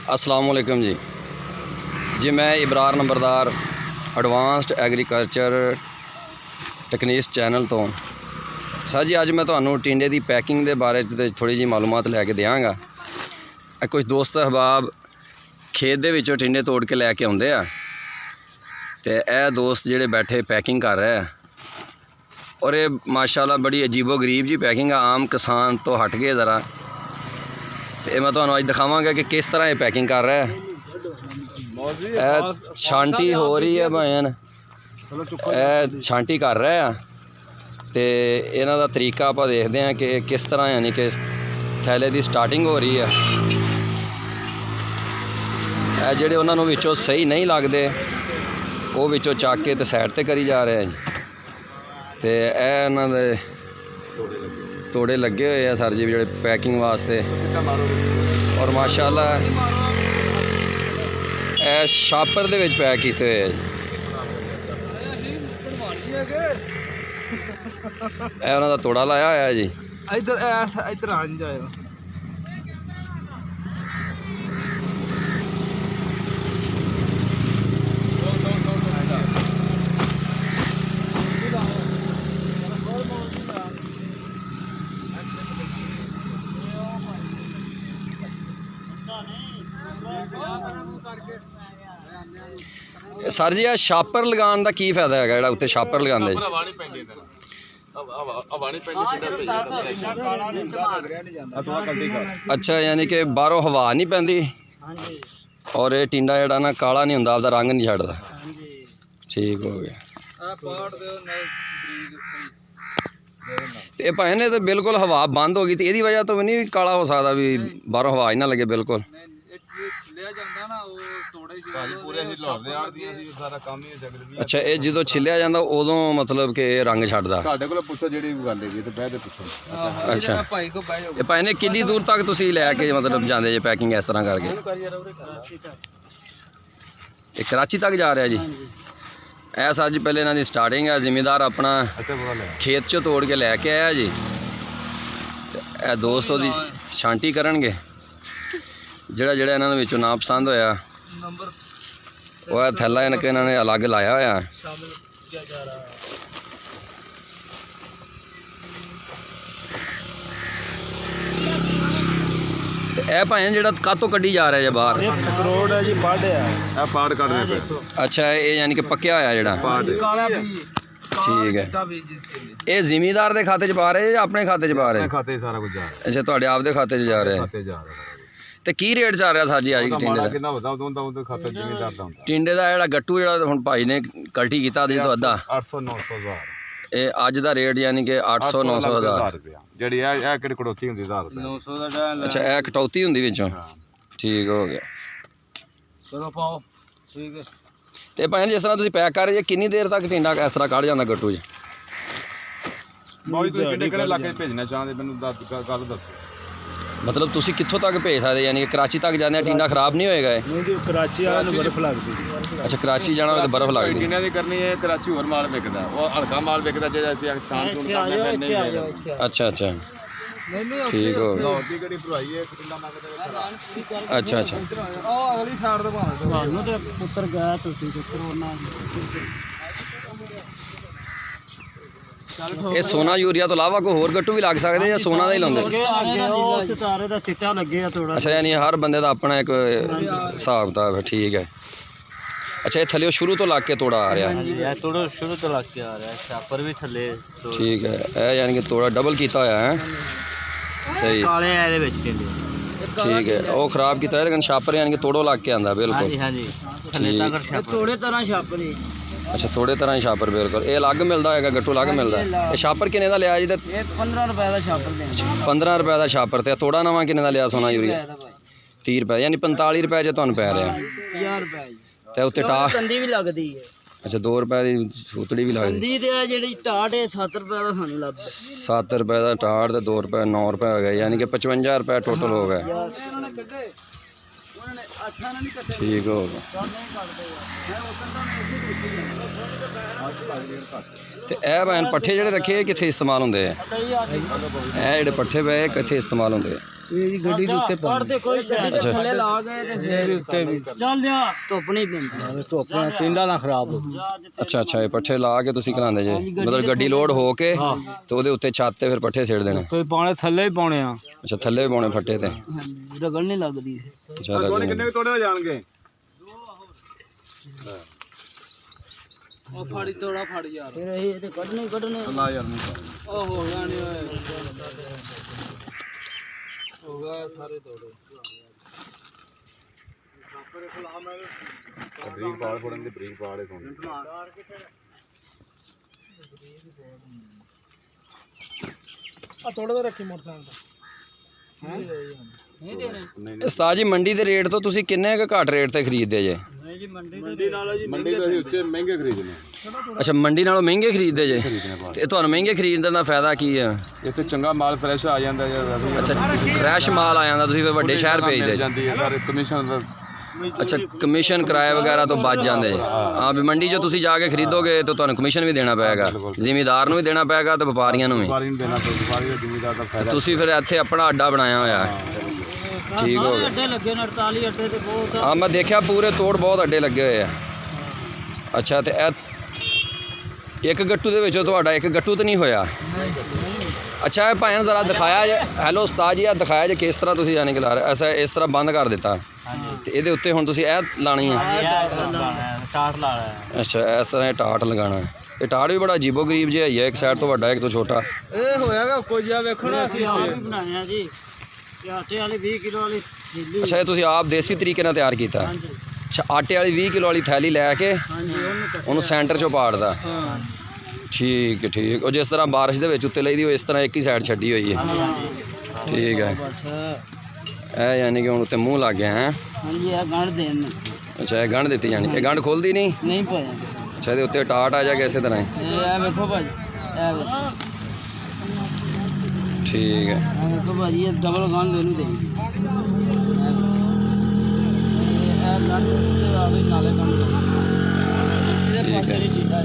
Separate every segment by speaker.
Speaker 1: अस्सलाम वालेकुम जी मैं Ibrar Numberdar advanced agriculture techniques channel तो सर जी। अज मैं तुहानू टिंडे की पैकिंग के बारे थोड़ी जी मालूमात लैके देंगा। कुछ दोस्त अहबाब खेत दे विचों टिंडे तोड़ के लैके आउंदे आ ते ए दोस्त जिहड़े बैठे पैकिंग कर रहे हैं और ये माशाल्लाह बड़ी अजीबो गरीब जी पैकिंग है, आम किसान तो हट गए ज़रा। तो मैं तुहानू अज दिखावांगा कि किस तरह ये पैकिंग कर रहा है। छांटी हो रही है भैन, छांटी कर रहा है तो इन्हां दा तरीका आप देखते हैं कि किस तरह यानी कि थैले की स्टार्टिंग हो रही है। जिहड़े उन्होंने विचों सही नहीं लगते वो विचों चक के तो साइड ते करी जा रहे हैं जी। तो इन्हां दे तोड़े लगे हुए हैं सर जी जो पैकिंग वास्ते। और माशाल्लाह ए शापर दे विच पैक किए हुए हैं। ए उन्हां दा तोड़ा लाया होया जी।
Speaker 2: इधर आ जाएगा।
Speaker 1: सर जी छापर लगाने का की फायदा है जो उत्ते छापर लगाते? अच्छा यानी कि बाहरों हवा नहीं पैंदी और ये टिंडा जिहड़ा ना काला नहीं हुंदा, आपदा रंग नहीं छड्डदा। ठीक हो गया। तो भाई ने तो बिल्कुल हवा बंद हो गई तो यदी वजह तो भी नहीं काला हो सकता भी बाहरों हवा ही ना लगे बिल्कुल। अच्छा ये जो छिलिया जाता उदों मतलब कि रंग छड्डदा। अच्छा भाई ने कितनी दूर तक तुसीं लैके मतलब जाते जे पैकिंग इस तरह करके? ये कराची तक जा रहा जी। ए सर जी पहले इन्हां दी स्टार्टिंग है। जिमीदार अपना खेत चों तोड़ के लैके आया जी। ए दोस्त ओहदी छांटी करनगे। जिहड़ा जिहड़ा इन्हां दे विचों ना पसंद होया वह थैला इन्होंने अलग लाया होया। ए भाई जिहड़ा कातों कड्डी जा रहा है बाहर?
Speaker 2: रोड है जी, पाड़ कट रहे पे।
Speaker 1: अच्छा ये यानी कि पक्या होया जिहड़ा? ठीक है। ये जिमीदार के खाते च पा रहे या अपने खाते च पा रहे?
Speaker 2: खाते सारा कुछ जा रहा है।
Speaker 1: अच्छा तुहाडे आपदे खाते च जा रहा है। तो की रेट चल रहा था जी अज टिंडे का? टिंडे का जो गट्टू जो हम भाई ने कल्टी किया तो अद्धा
Speaker 2: 800-900
Speaker 1: ये अज का रेट यानी कि 800-900 हज़ार। अच्छा यह कटौती होंगी विचों? ठीक हो गया।
Speaker 2: चलो पाओ ठीक है।
Speaker 1: तो भाई जिस तरह तुम पैक कर रहे हैं कितनी देर तक टिंडा इस तरह कढ़ जाता गट्टू च? मतलब तुसी कित्थों तक भेज सकते यानी कि कराची तक जाने टिंडा खराब नहीं होएगा?
Speaker 2: कराची बर्फ लगती।
Speaker 1: अच्छा कराची जाना तो बर्फ लगती।
Speaker 2: टिंडे की करनी है कराची होर माल बिकदा, वो हल्का माल बिकदा जेड़ा छान छून करने नहीं।
Speaker 1: अच्छा अच्छा ठीक हो गया। अच्छा अच्छा
Speaker 2: अगली साइड तो भावें ते पुत्र गया तुसी ते कोरोना।
Speaker 1: ये सोना यूरिया तो अलावा कोई होर गट्टू भी लग सकते या सोना का ही लाते?
Speaker 2: सितारे दा चिट्टा लगे थोड़ा।
Speaker 1: अच्छा यानी हर बंदे का अपना एक हिसाब किताब है। ठीक है। अच्छा ये थल्ले शुरू तो लग के तोड़ा आ रहा है?
Speaker 2: थोड़ा शुरू तो लग के आ रहा है, छापर भी थल्ले।
Speaker 1: ठीक है। यह यानी कि तोड़ा डबल किया होया है। सही
Speaker 2: काले है दे विच टिंडे।
Speaker 1: ठीक है वो खराब किया है लेकिन छापर यानी कि तोड़ो लग के आंदा बिल्कुल।
Speaker 2: हां जी थल्ले तक थोड़े तरह छापर ही।
Speaker 1: अच्छा थोड़े तरह छापर बिल्कुल। ये अलग मिलता है गट्टू अलग मिलता है? ये छापर किन्ने का लिया जी?
Speaker 2: 15 रुपए का छापर।
Speaker 1: 15 रुपए का छापर। तो तोड़ा नवा किन्ने का लिया सोना यूरिया? 30 रुपए यानी 45 रुपए जो तुहानू पै रहा?
Speaker 2: 50 रुपए।
Speaker 1: तो उत्ते टाट
Speaker 2: कंदी भी लगदी है।
Speaker 1: अच्छा 2 रुपए की सूतड़ी भी लगती?
Speaker 2: कंदी ते जेहड़ी टाट है 7 रुपए का सानू लगदा।
Speaker 1: 7 रुपए का टाट तो 2 रुपए 9 रुपए हो गए यानी कि 55 रुपए टोटल हो गए। ठीक हो गया। तो यह भैन पट्ठे जोड़े रखे कितने इस्तेमाल होंगे? ये जोड़े पट्ठे पे कितने इस्तेमाल होंगे?
Speaker 3: ਇਹ ਜੀ ਗੱਡੀ ਦੇ ਉੱਤੇ ਪੜਦੇ ਕੋਈ ਸ਼ਾਇਦ
Speaker 1: ਅੱਛਾ।
Speaker 3: ਥੱਲੇ ਲਾ ਗਏ ਤੇ ਫੇਰ ਉੱਤੇ ਵੀ ਚੱਲ ਜਾ ਧੁੱਪ ਨਹੀਂ ਪੈਂਦੀ ਧੁੱਪ ਨਾਲ ਟਿੰਡਾ ਨਾ ਖਰਾਬ ਹੋ
Speaker 1: ਅੱਛਾ ਅੱਛਾ, ਇਹ ਪੱਠੇ ਲਾ ਕੇ ਤੁਸੀਂ ਘਲਾਉਂਦੇ ਜੇ, ਮਤਲਬ ਗੱਡੀ ਲੋਡ ਹੋ ਕੇ ਤੇ ਉਹਦੇ ਉੱਤੇ ਛੱਤ ਤੇ ਫਿਰ ਪੱਠੇ ਛੇੜ ਦੇਣੇ।
Speaker 3: ਕੋਈ ਪਾਣੇ ਥੱਲੇ ਹੀ ਪਾਉਣੇ ਆ।
Speaker 1: ਅੱਛਾ, ਥੱਲੇ ਵੀ ਪਾਉਣੇ ਫੱਟੇ ਤੇ।
Speaker 3: ਰਗੜ ਨਹੀਂ ਲੱਗਦੀ।
Speaker 1: ਅੱਛਾ,
Speaker 2: ਸੋਨੇ ਕਿੰਨੇ ਤੋੜੇ ਹੋ ਜਾਣਗੇ?
Speaker 3: ਉਹ ਫਾੜੀ ਤੋੜਾ ਫੜ ਯਾਰ, ਫਿਰ ਇਹ ਤੇ ਕੱਢਣੇ
Speaker 2: ਅੱਲਾ ਯਾਰ ਨਹੀਂ
Speaker 3: ਉਹ ਹੋ ਗਿਆ ਨਹੀਂ ਓਏ, ਹੋ ਗਿਆ ਸਾਰੇ ਤੋੜੇ।
Speaker 2: ਬਰੀਕ ਪਾੜ ਫੜਨ ਦੀ ਬਰੀਕ ਪਾੜੇ ਤੋਂ
Speaker 3: ਆ ਤੋੜੇ ਤਾਂ ਰੱਖੀ ਮੋਟਰਸਾਈਕਲ ਦਾ ਨਹੀਂ ਦੇਣੇ।
Speaker 1: ਉਸਤਾਦ ਜੀ, ਮੰਡੀ ਦੇ ਰੇਟ ਤੋਂ ਤੁਸੀਂ ਕਿੰਨੇ ਕੁ ਘੱਟ ਰੇਟ ਤੇ ਖਰੀਦਦੇ ਜੇ?
Speaker 3: ਨਹੀਂ ਜੀ ਮੰਡੀ ਨਾਲੋਂ ਜੀ
Speaker 2: ਮੰਡੀ ਤੋਂ ਅਸੀਂ ਉੱਤੇ ਮਹਿੰਗੇ ਖਰੀਦਨੇ।
Speaker 1: ਅੱਛਾ, ਮੰਡੀ ਨਾਲੋਂ ਮਹਿੰਗੇ ਖਰੀਦਦੇ ਜੇ, ਤੇ ਤੁਹਾਨੂੰ ਮਹਿੰਗੇ ਖਰੀਦਣ ਦਾ ਫਾਇਦਾ ਕੀ ਹੈ?
Speaker 2: ਇੱਥੇ ਚੰਗਾ ਮਾਲ ਫਰੈਸ਼ ਆ ਜਾਂਦਾ ਜੀ।
Speaker 1: ਅੱਛਾ, ਫਰੈਸ਼ ਮਾਲ ਆ ਜਾਂਦਾ, ਤੁਸੀਂ ਫਿਰ ਵੱਡੇ ਸ਼ਹਿਰ ਭੇਜਦੇ ਜੇ।
Speaker 2: ਜਾਂਦੀ ਹੈ ਸਾਰੇ ਕਮਿਸ਼ਨ ਦਾ।
Speaker 1: ਅੱਛਾ, ਕਮਿਸ਼ਨ ਕਿਰਾਏ ਵਗੈਰਾ ਤੋਂ ਬਚ ਜਾਂਦੇ ਜੇ। ਹਾਂ, ਵੀ ਮੰਡੀ 'ਚ ਤੁਸੀਂ ਜਾ ਕੇ ਖਰੀਦੋਗੇ ਤਾਂ ਤੁਹਾਨੂੰ ਕਮਿਸ਼ਨ ਵੀ ਦੇਣਾ ਪਏਗਾ, ਜ਼ਿਮੀਦਾਰ ਨੂੰ ਵੀ ਦੇਣਾ ਪਏਗਾ ਤੇ ਵਪਾਰੀਆਂ ਨੂੰ ਵੀ।
Speaker 2: ਵਪਾਰੀ ਨੂੰ ਦੇਣਾ ਪਊ, ਵਪਾਰੀ ਦਾ ਜ਼ਿਮੀਦਾਰ ਦਾ ਫਾਇਦਾ।
Speaker 1: ਤੁਸੀਂ ਫਿਰ ਇੱਥੇ ਆਪਣਾ ਅੱਡਾ ਬਣਾਇਆ ਹੋਇਆ। ਠੀਕ ਹੋ ਗਿਆ।
Speaker 3: ਅੱਡੇ ਲੱਗੇ ਨੇ 48 ਅੱਡੇ ਤੇ ਬਹੁਤ।
Speaker 1: ਹਾਂ, ਮੈਂ ਦੇਖਿਆ ਪੂਰੇ ਤੋੜ ਬਹੁਤ ਅੱਡੇ ਲੱਗੇ ਹੋਏ ਆ। ਅੱਛਾ, ਤੇ ਇਹ ਇੱਕ ਗੱਟੂ ਦੇ ਵਿੱਚੋਂ ਤੁਹਾਡਾ ਇੱਕ ਗੱਟੂ ਤਾਂ ਨਹੀਂ ਹੋਇਆ? ਅੱਛਾ, ਇਹ ਭਾਵੇਂ ਜ਼ਰਾ ਦਿਖਾਇਆ ਜੇ। ਹੈਲੋ ਉਸਤਾਦ ਜੀ, ਆ ਦਿਖਾਇਆ ਜੇ ਕਿਸ ਤਰ੍ਹਾਂ ਤੁਸੀਂ ਯਾਨੀ ਕਿ ਲਾ ਰਹੇ? ਐਸਾ ਇਸ ਤਰ੍ਹਾਂ ਬੰਦ ਕਰ ਦਿੱਤਾ ਤੇ ਇਹਦੇ ਉੱਤੇ ਹੁਣ ਤੁਸੀਂ ਇਹ ਲਾਣੀ ਹੈ?
Speaker 3: ਟਾਟ ਲਾ ਰਿਹਾ।
Speaker 1: ਅੱਛਾ, ਇਸ ਤਰ੍ਹਾਂ ਇਹ ਟਾਟ ਲਗਾਉਣਾ ਹੈ। ਇਹ ਟਾਟ ਵੀ ਬੜਾ ਅਜੀਬੋ ਗਰੀਬ ਜਿਹਾ ਹੀ ਹੈ, ਇੱਕ ਸਾਈਡ ਤੋਂ ਵੱਡਾ ਇੱਕ ਤੋਂ ਛੋਟਾ।
Speaker 3: ਇਹ ਹੋਇਆਗਾ ਕੁਝ ਜਿਹਾ ਵੇਖਣਾ, ਅਸੀਂ ਆਪ ਹੀ ਬਣਾਇਆ ਜੀ। ਇਹ ਆਟੇ ਵਾਲੀ 20 ਕਿਲੋ ਵਾਲੀ ਥੈਲੀ।
Speaker 1: ਅੱਛਾ, ਇਹ ਤੁਸੀਂ ਆਪ ਦੇਸੀ ਤਰੀਕੇ ਨਾਲ ਤਿਆਰ ਕੀਤਾ?
Speaker 3: ਹਾਂਜੀ
Speaker 1: ਅੱਛਾ, ਆਟੇ ਵਾਲੀ 20 ਕਿਲੋ ਵਾਲੀ ਥੈਲੀ ਲੈ ਕੇ
Speaker 3: ਹਾਂਜੀ,
Speaker 1: ਉਹਨੂੰ ਸੈਂਟਰ 'ਚੋਂ ਪਾੜਦਾ।
Speaker 3: ਹਾਂ
Speaker 1: ਠੀਕ ਹੈ, ਠੀਕ। ਉਹ ਜਿਸ ਤਰ੍ਹਾਂ ਬਾਰਿਸ਼ ਦੇ ਵਿੱਚ ਉੱਤੇ ਲਈਦੀ, ਉਹ ਇਸ ਤਰ੍ਹਾਂ ਇੱਕ ਹੀ ਸਾਈਡ ਛੱਡੀ ਹੋਈ ਹੈ। ਠੀਕ ਹੈ।
Speaker 3: ਬਸ
Speaker 1: ਇਹ ਯਾਨੀ ਕਿ ਹੁਣ ਉੱਤੇ ਮੂੰਹ ਲੱਗ ਗਿਆ ਹੈ।
Speaker 3: ਹਾਂਜੀ, ਇਹ ਗੰਢ ਦੇਣ।
Speaker 1: ਅੱਛਾ, ਇਹ ਗੰਢ ਦਿੱਤੀ ਜਾਣੀ, ਇਹ ਗੰਢ ਖੁੱਲਦੀ ਨਹੀਂ?
Speaker 3: ਨਹੀਂ ਪਾਇਆ।
Speaker 1: ਅੱਛਾ, ਇਹਦੇ ਉੱਤੇ ਟਾਟ ਆ ਜਾਏਗਾ ਇਸੇ ਤਰ੍ਹਾਂ ਹੀ।
Speaker 3: ਇਹ ਵੇਖੋ ਭਾਜੀ, ਇਹ ਵੇਖੋ।
Speaker 1: ਠੀਕ ਹੈ।
Speaker 3: ਇਹ ਵੇਖੋ ਭਾਜੀ, ਇਹ ਡਬਲ ਗੰਢ ਇਹਨੂੰ ਦੇਈਦੀ। ਇਹ ਗੰਢ ਤੇ ਆਵੇ ਨਾਲੇ ਗੰਢ ਇਹਦੇ
Speaker 1: ਠੀਕ
Speaker 3: ਪਾਸੇ
Speaker 1: ਹੈ।
Speaker 3: ਨਹੀਂ ਠੀਕ ਹੈ।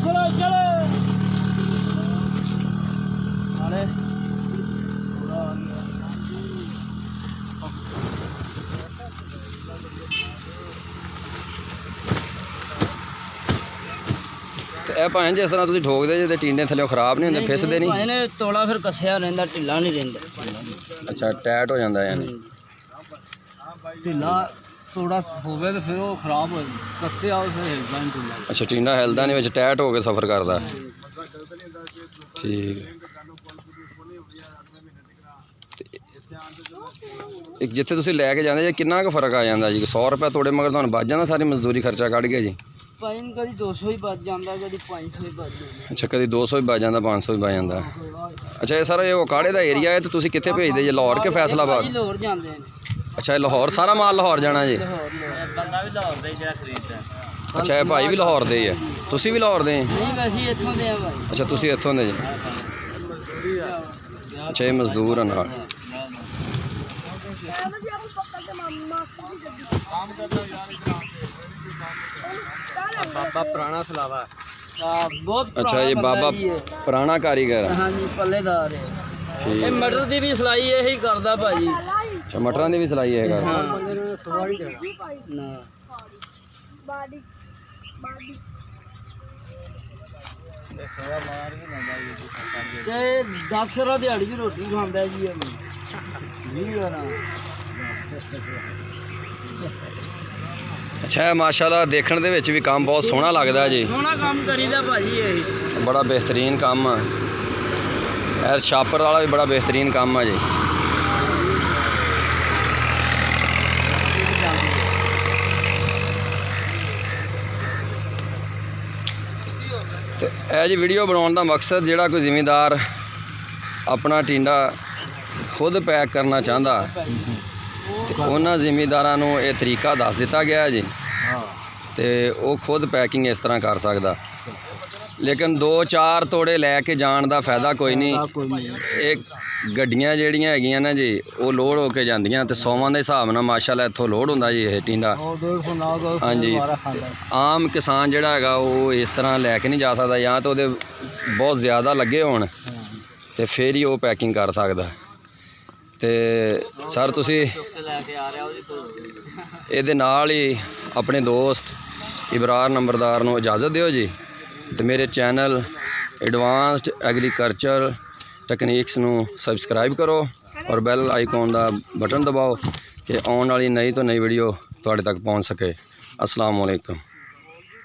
Speaker 3: ਚਲੋ ਚਲੋ ਨਾਲੇ
Speaker 1: ਤੇ ਇਹ ਭਾਵੇਂ ਜਿਸ ਤਰ੍ਹਾਂ ਤੁਸੀਂ ਠੋਕਦੇ ਜੇ ਤੇ ਟੀਂਡੇ ਥੱਲੇ ਖਰਾਬ ਨਹੀਂ ਹੁੰਦੇ, ਫਿਸਦੇ ਨਹੀਂ?
Speaker 3: ਇਹਨੇ ਤੋੜਾ ਫਿਰ ਕੱਸਿਆ ਰਹਿੰਦਾ, ਢਿੱਲਾ ਨਹੀਂ ਰਹਿੰਦਾ।
Speaker 1: ਅੱਛਾ, ਟਾਈਟ ਹੋ ਜਾਂਦਾ ਯਾਨੀ।
Speaker 3: ਢਿੱਲਾ ਤੋੜਾ ਹੋਵੇ ਤੇ ਫਿਰ ਉਹ ਖਰਾਬ ਹੋ ਜਾਂਦਾ, ਕੱਸਿਆ ਉਹ ਫਿਰ ਹਿਲਦਾ ਨਹੀਂ ਢਿੱਲਾ।
Speaker 1: ਅੱਛਾ, ਟੀਂਡਾ ਹਿਲਦਾ ਨਹੀਂ, ਵਿੱਚ ਟਾਈਟ ਹੋ ਕੇ ਸਫ਼ਰ ਕਰਦਾ। ਠੀਕ ਹੈ। ਇੱਕ ਜਿੱਥੇ ਤੁਸੀਂ ਲੈ ਕੇ ਜਾਂਦੇ ਜੇ, ਕਿੰਨਾ ਕੁ ਫਰਕ ਆ ਜਾਂਦਾ ਜੀ? 100 ਰੁਪਏ ਤੋੜੇ ਮਗਰ ਤੁਹਾਨੂੰ ਬਚ ਜਾਂਦਾ, ਸਾਰੀ ਮਜ਼ਦੂਰੀ ਖਰਚਾ ਕੱਢ ਗਿਆ ਜੀ?
Speaker 3: ਭਾਈ ਕਦੀ 200 ਹੀ ਬਚ ਜਾਂਦਾ, ਕਦੀ 500 ਹੀ ਬਚ ਜਾਂਦਾ।
Speaker 1: ਅੱਛਾ, ਕਦੀ 200 ਵੀ ਬਚ ਜਾਂਦਾ, 500 ਵੀ ਬਚ ਜਾਂਦਾ। ਅੱਛਾ, ਇਹ ਸਾਰਾ ਇਹ ਕਾੜੇ ਦਾ ਏਰੀਆ ਹੈ ਤੇ ਤੁਸੀਂ ਕਿੱਥੇ ਭੇਜਦੇ ਜੇ? ਲਾਹੌਰ ਕੇ ਫੈਸਲਾਬਾਦ?
Speaker 3: ਭਾਜੀ ਲਾਹੌਰ ਜਾਂਦੇ ਨੇ।
Speaker 1: ਅੱਛਾ, ਇਹ ਲਾਹੌਰ ਸਾਰਾ ਮਾਲ ਲਾਹੌਰ ਜਾਣਾ ਜੀ?
Speaker 3: ਬੰਦਾ ਵੀ ਲਾਹੌਰ ਦਾ ਹੀ ਜਿਹੜਾ ਖਰੀਦਦਾ।
Speaker 1: ਅੱਛਾ, ਇਹ ਭਾਈ ਵੀ ਲਾਹੌਰ ਦੇ ਹੀ ਹੈ, ਤੁਸੀਂ ਵੀ ਲਾਹੌਰ ਦੇ?
Speaker 3: ਨਹੀਂ, ਅਸੀਂ ਇੱਥੋਂ ਦੇ ਆ ਭਾਈ।
Speaker 1: ਅੱਛਾ, ਤੁਸੀਂ ਇੱਥੋਂ ਦੇ ਜੀ? ਅੱਛਾ, ਇਹ ਮਜ਼ਦੂਰ ਆ ਨਾਲ।
Speaker 3: ਬਾਬਾ ਪੁਰਾਣਾ ਸਲਾਵਾ। ਬਹੁਤ
Speaker 1: ਅੱਛਾ, ਇਹ ਬਾਬਾ ਪੁਰਾਣਾ ਕਾਰੀਗਰ ਹੈ।
Speaker 3: ਹਾਂਜੀ, ਪੱਲੇਦਾਰ ਹੈ।
Speaker 1: ਠੀਕ।
Speaker 3: ਇਹ ਮਟਰ ਦੀ ਵੀ ਸਿਲਾਈ ਇਹੀ ਕਰਦਾ ਭਾਜੀ।
Speaker 1: ਅੱਛਾ, ਮਟਰਾਂ ਦੀ ਵੀ ਸਿਲਾਈ ਹੈਗਾ?
Speaker 3: ਨਾ ਤੇ 10 ਰਾ ਦਿਹਾੜੀ ਵੀ ਰੋਟੀ ਖਾਂਦਾ ਜੀ।
Speaker 1: ਅੱਛਾ, ਮਾਸ਼ਾਅੱਲਾ ਦੇਖਣ ਦੇ ਵਿੱਚ ਵੀ ਕੰਮ ਬਹੁਤ ਸੋਹਣਾ ਲੱਗਦਾ ਜੀ।
Speaker 3: ਸੋਹਣਾ ਕੰਮ ਕਰੀਦਾ ਭਾਜੀ, ਇਹ
Speaker 1: ਬੜਾ ਬਿਹਤਰੀਨ ਕੰਮ ਆ। ਇਹ ਛਾਪਰ ਵਾਲਾ ਵੀ ਬੜਾ ਬਿਹਤਰੀਨ ਕੰਮ ਆ ਜੀ। ਤੇ ਇਹ ਜੀ ਵੀਡੀਓ ਬਣਾਉਣ ਦਾ ਮਕਸਦ, ਜਿਹੜਾ ਕੋਈ ਜ਼ਿਮੀਂਦਾਰ ਆਪਣਾ ਟਿੰਡਾ ਖੁਦ ਪੈਕ ਕਰਨਾ ਚਾਹੁੰਦਾ ਤੇ ਉਹਨਾਂ ਜ਼ਿਮੀਂਦਾਰਾਂ ਨੂੰ ਇਹ ਤਰੀਕਾ ਦੱਸ ਦਿੱਤਾ ਗਿਆ ਜੀ, ਤੇ ਉਹ ਖੁਦ ਪੈਕਿੰਗ ਇਸ ਤਰ੍ਹਾਂ ਕਰ ਸਕਦਾ। ਲੇਕਿਨ 2-4 ਤੋੜੇ ਲੈ ਕੇ ਜਾਣ ਦਾ ਫਾਇਦਾ ਕੋਈ ਨਹੀਂ। ਇਹ ਗੱਡੀਆਂ ਜਿਹੜੀਆਂ ਹੈਗੀਆਂ ਨਾ ਜੀ, ਉਹ ਲੋਡ ਹੋ ਕੇ ਜਾਂਦੀਆਂ ਤੇ 100ਵਾਂ ਦੇ ਹਿਸਾਬ ਨਾਲ ਮਾਸ਼ਾਅੱਲਾ ਇੱਥੋਂ ਲੋਡ ਹੁੰਦਾ ਜੀ ਇਹ ਟਿੰਡਾ। ਹਾਂਜੀ, ਆਮ ਕਿਸਾਨ ਜਿਹੜਾ ਹੈਗਾ ਉਹ ਇਸ ਤਰ੍ਹਾਂ ਲੈ ਕੇ ਨਹੀਂ ਜਾ ਸਕਦਾ, ਜਾਂ ਤਾਂ ਉਹਦੇ ਬਹੁਤ ਜ਼ਿਆਦਾ ਲੱਗੇ ਹੋਣ ਤੇ ਫਿਰ ਹੀ ਉਹ ਪੈਕਿੰਗ ਕਰ ਸਕਦਾ। ਤੇ ਸਰ ਤੁਸੀਂ
Speaker 3: ਲੈ ਕੇ ਆ ਰਿਹਾ ਉਹਦੀ ਕੋਈ
Speaker 1: ਇਹਦੇ ਨਾਲ ਹੀ ਆਪਣੇ ਦੋਸਤ ਇਬਰਾਰ ਨੰਬਰਦਾਰ ਨੂੰ ਇਜਾਜ਼ਤ ਦਿਓ ਜੀ ਤੇ ਮੇਰੇ ਚੈਨਲ ਐਡਵਾਂਸਡ ਐਗਰੀਕਲਚਰ ਟੈਕਨੀਕਸ ਨੂੰ ਸਬਸਕ੍ਰਾਈਬ ਕਰੋ ਔਰ ਬੈਲ ਆਈਕਨ ਦਾ ਬਟਨ ਦਬਾਓ ਕਿ ਆਉਣ ਵਾਲੀ ਨਈ ਤੋਂ ਨਈ ਵੀਡੀਓ ਤੁਹਾਡੇ ਤੱਕ ਪਹੁੰਚ ਸਕੇ। अस्सलाम वालेकुम।